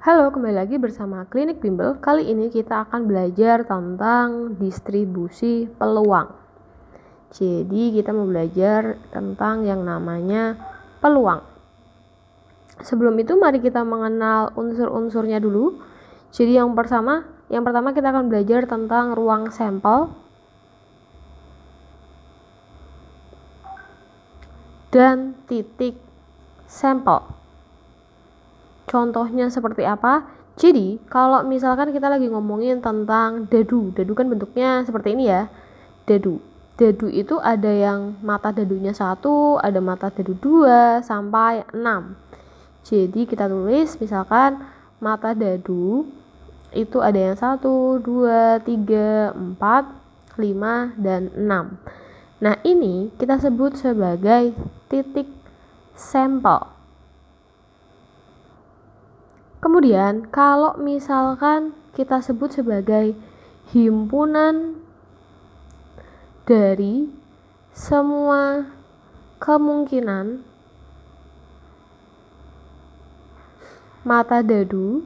Halo, kembali lagi bersama Klinik Bimbel. Kali ini kita akan belajar tentang distribusi peluang. Jadi kita mau belajar tentang yang namanya peluang. Sebelum itu mari kita mengenal unsur-unsurnya dulu. Jadi yang pertama kita akan belajar tentang ruang sampel dan titik sampel. Contohnya seperti apa? Jadi, kalau misalkan kita lagi ngomongin tentang dadu kan bentuknya seperti ini ya. Dadu itu ada yang mata dadunya 1, ada mata dadu 2 sampai 6. Jadi kita tulis misalkan mata dadu itu ada yang 1, 2, 3, 4, 5, dan 6. Nah, ini kita sebut sebagai titik sampel. Kemudian kalau misalkan kita sebut sebagai himpunan dari semua kemungkinan mata dadu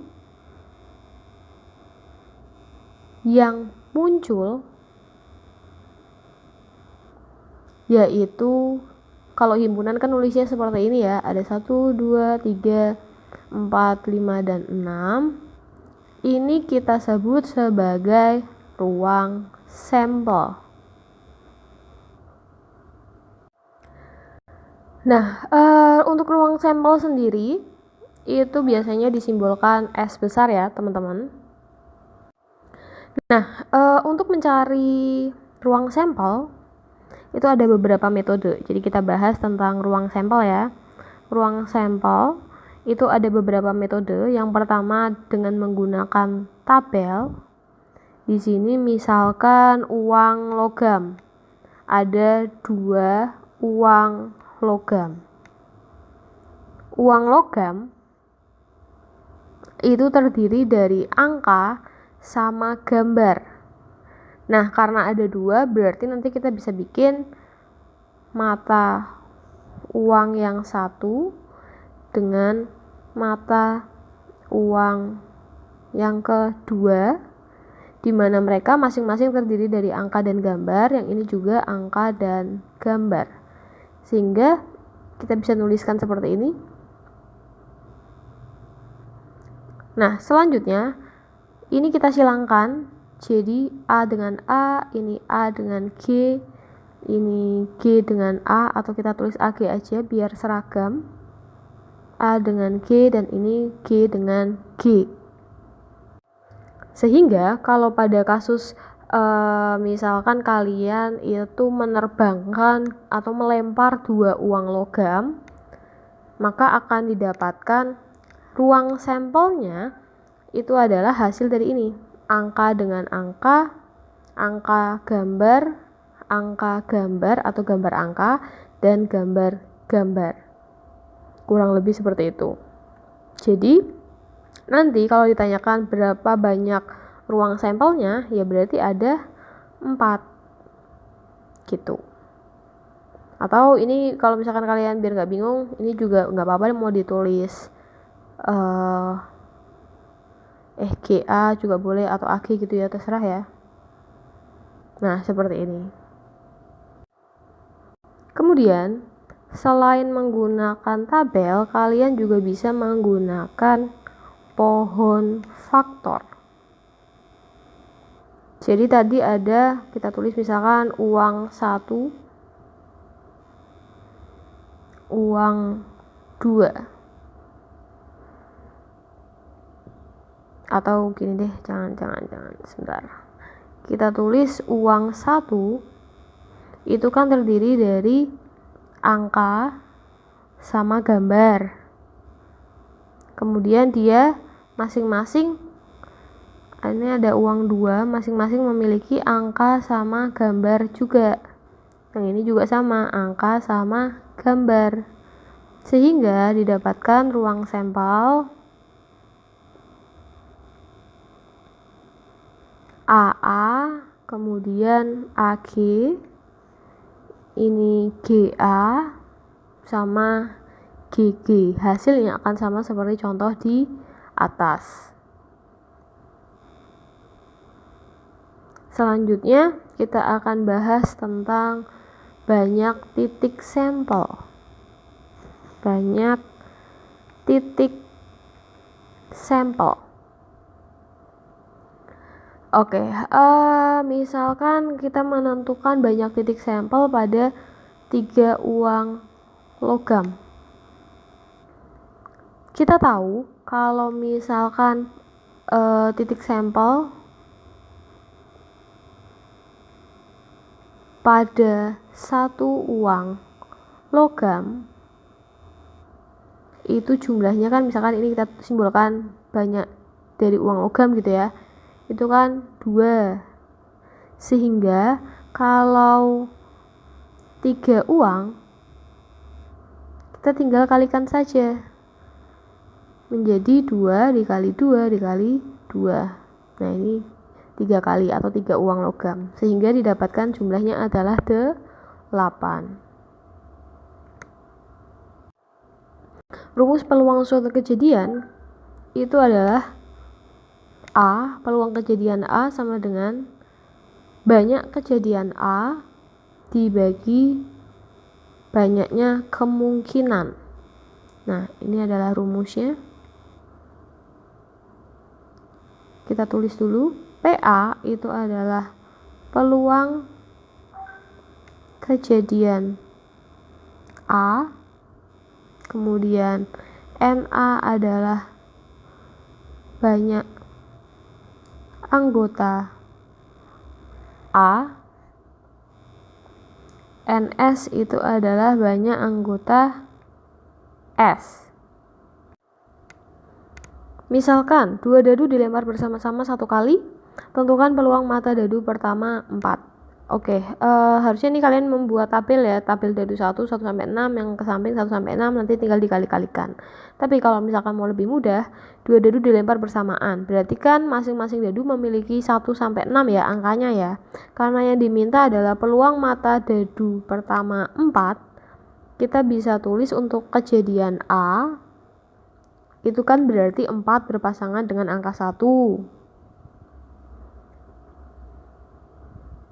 yang muncul, yaitu kalau himpunan kan nulisnya seperti ini ya, ada 1, 2, 3, 4, 5, dan 6. Ini kita sebut sebagai ruang sampel. Nah, untuk ruang sampel sendiri itu biasanya disimbolkan S besar ya, teman-teman. Nah, untuk mencari ruang sampel itu ada beberapa metode. Jadi kita bahas tentang ruang sampel ya. Ruang sampel itu ada beberapa metode. Yang pertama dengan menggunakan tabel. Di sini misalkan uang logam. Ada 2 uang logam. Uang logam itu terdiri dari angka sama gambar. Nah, karena ada 2 berarti nanti kita bisa bikin mata uang yang 1 dengan mata uang yang kedua, di mana mereka masing-masing terdiri dari angka dan gambar. Yang ini juga angka dan gambar, sehingga kita bisa nuliskan seperti ini. Nah, selanjutnya ini kita silangkan. Jadi A dengan A, ini A dengan G, ini G dengan A, atau kita tulis AG aja biar seragam. A dengan G, dan ini G dengan G. Sehingga kalau pada kasus misalkan kalian itu menerbangkan atau melempar 2 uang logam, maka akan didapatkan ruang sampelnya itu adalah hasil dari ini, angka dengan angka, angka gambar atau gambar angka, dan gambar gambar. Kurang lebih seperti itu. Jadi nanti kalau ditanyakan berapa banyak ruang sampelnya, ya berarti ada 4 gitu. Atau ini kalau misalkan kalian biar gak bingung, ini juga gak apa-apa mau ditulis GA juga boleh, atau AG gitu ya, terserah ya. Nah, seperti ini. Kemudian selain menggunakan tabel, kalian juga bisa menggunakan pohon faktor. Jadi tadi ada, kita tulis misalkan uang 1, uang 2. Atau gini deh, jangan sebentar. Kita tulis uang 1 itu kan terdiri dari angka sama gambar. Kemudian dia masing-masing, ini ada uang 2, masing-masing memiliki angka sama gambar juga. Yang ini juga sama, angka sama gambar. Sehingga didapatkan ruang sampel AA, kemudian AG, ini GA sama GG. Hasilnya akan sama seperti contoh di atas. Selanjutnya kita akan bahas tentang banyak titik sampel. Banyak titik sampel. Oke, misalkan kita menentukan banyak titik sampel pada 3 uang logam. Kita tahu kalau misalkan titik sampel pada 1 uang logam itu jumlahnya kan, misalkan ini kita simbolkan banyak dari uang logam gitu ya, itu kan 2, sehingga kalau 3 uang kita tinggal kalikan saja menjadi 2 dikali 2 dikali 2. Nah ini 3 kali atau 3 uang logam, sehingga didapatkan jumlahnya adalah 8. Rumus peluang suatu kejadian itu adalah A, peluang kejadian A sama dengan banyak kejadian A dibagi banyaknya kemungkinan. Nah ini adalah rumusnya. Kita tulis dulu. PA itu adalah peluang kejadian A, kemudian NA adalah banyak anggota A, NS itu adalah banyak anggota S. Misalkan 2 dadu dilempar bersama-sama 1 kali, tentukan peluang mata dadu pertama 4. Oke, harusnya nih kalian membuat tabel ya, tabel dadu 1 sampai 6, yang ke samping 1 sampai 6 nanti tinggal dikali-kalikan. Tapi kalau misalkan mau lebih mudah, 2 dadu dilempar bersamaan, berarti kan masing-masing dadu memiliki 1 sampai 6 ya angkanya ya. Karena yang diminta adalah peluang mata dadu pertama 4, kita bisa tulis untuk kejadian A itu kan berarti 4 berpasangan dengan angka 1.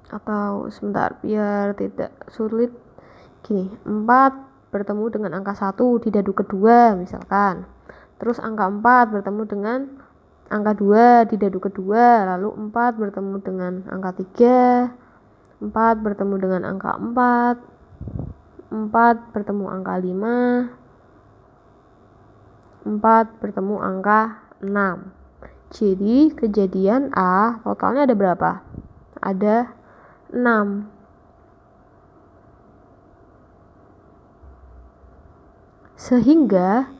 Atau sebentar, biar tidak sulit, gini, 4 bertemu dengan angka 1 di dadu kedua misalkan. Terus angka 4 bertemu dengan angka 2 di dadu kedua, lalu 4 bertemu dengan angka 3, 4 bertemu dengan angka 4, 4 bertemu angka 5, 4 bertemu angka 6. Jadi kejadian A totalnya ada berapa? Ada 6. Sehingga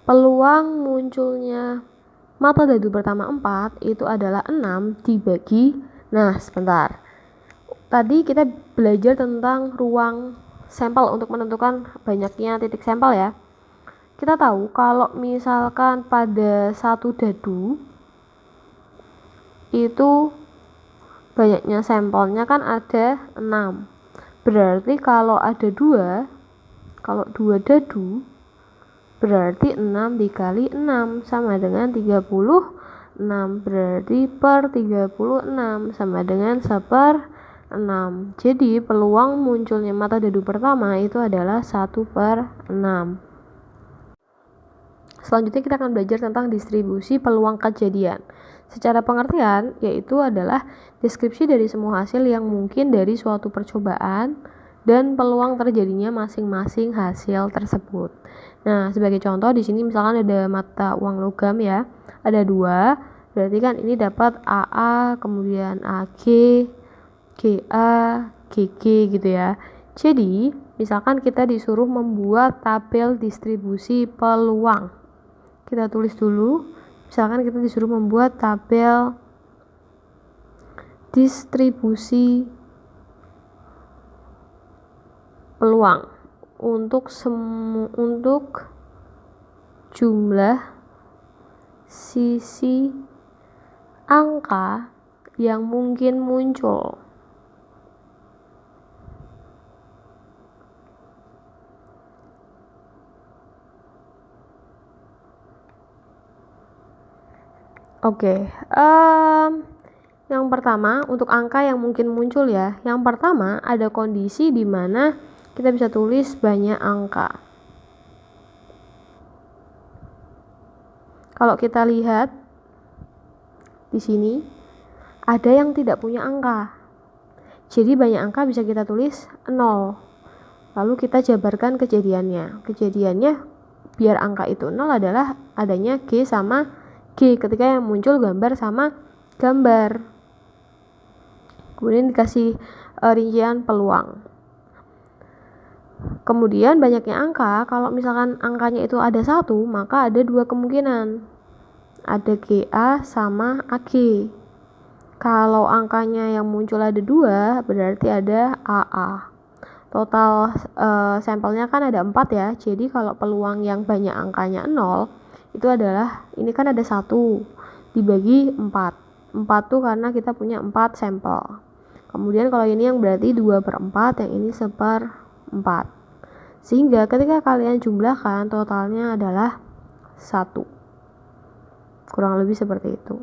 peluang munculnya mata dadu pertama 4 itu adalah 6 dibagi, nah sebentar, tadi kita belajar tentang ruang sampel untuk menentukan banyaknya titik sampel ya. Kita tahu kalau misalkan pada 1 dadu itu banyaknya sampelnya kan ada 6. Berarti kalau ada 2, kalau 2 dadu berarti 6 dikali 6 sama dengan 36, berarti per 36 sama dengan 1/6. Jadi peluang munculnya mata dadu pertama itu adalah 1/6. Selanjutnya kita akan belajar tentang distribusi peluang kejadian. Secara pengertian, yaitu adalah deskripsi dari semua hasil yang mungkin dari suatu percobaan dan peluang terjadinya masing-masing hasil tersebut. Nah, sebagai contoh di sini misalkan ada mata uang logam ya, ada 2, berarti kan ini dapat AA, kemudian AG, GA, GG gitu ya. Jadi, misalkan kita disuruh membuat tabel distribusi peluang. Kita tulis dulu, misalkan kita disuruh membuat tabel distribusi peluang untuk jumlah sisi angka yang mungkin muncul. Oke, yang pertama untuk angka yang mungkin muncul ya. Yang pertama ada kondisi di mana kita bisa tulis banyak angka. Kalau kita lihat di sini ada yang tidak punya angka. Jadi banyak angka bisa kita tulis 0. Lalu kita jabarkan kejadiannya. Kejadiannya biar angka itu 0 adalah adanya G sama G ketika yang muncul gambar sama gambar. Kemudian dikasih rincian peluang. Kemudian banyaknya angka, kalau misalkan angkanya itu ada 1, maka ada 2 kemungkinan. Ada GA sama AG. Kalau angkanya yang muncul ada 2, berarti ada AA. Total sampelnya kan ada 4 ya. Jadi kalau peluang yang banyak angkanya 0, itu adalah, ini kan ada 1 dibagi 4. 4 tuh karena kita punya 4 sampel. Kemudian kalau ini yang berarti 2/4, yang ini 1/4. Sehingga ketika kalian jumlahkan totalnya adalah 1. Kurang lebih seperti itu.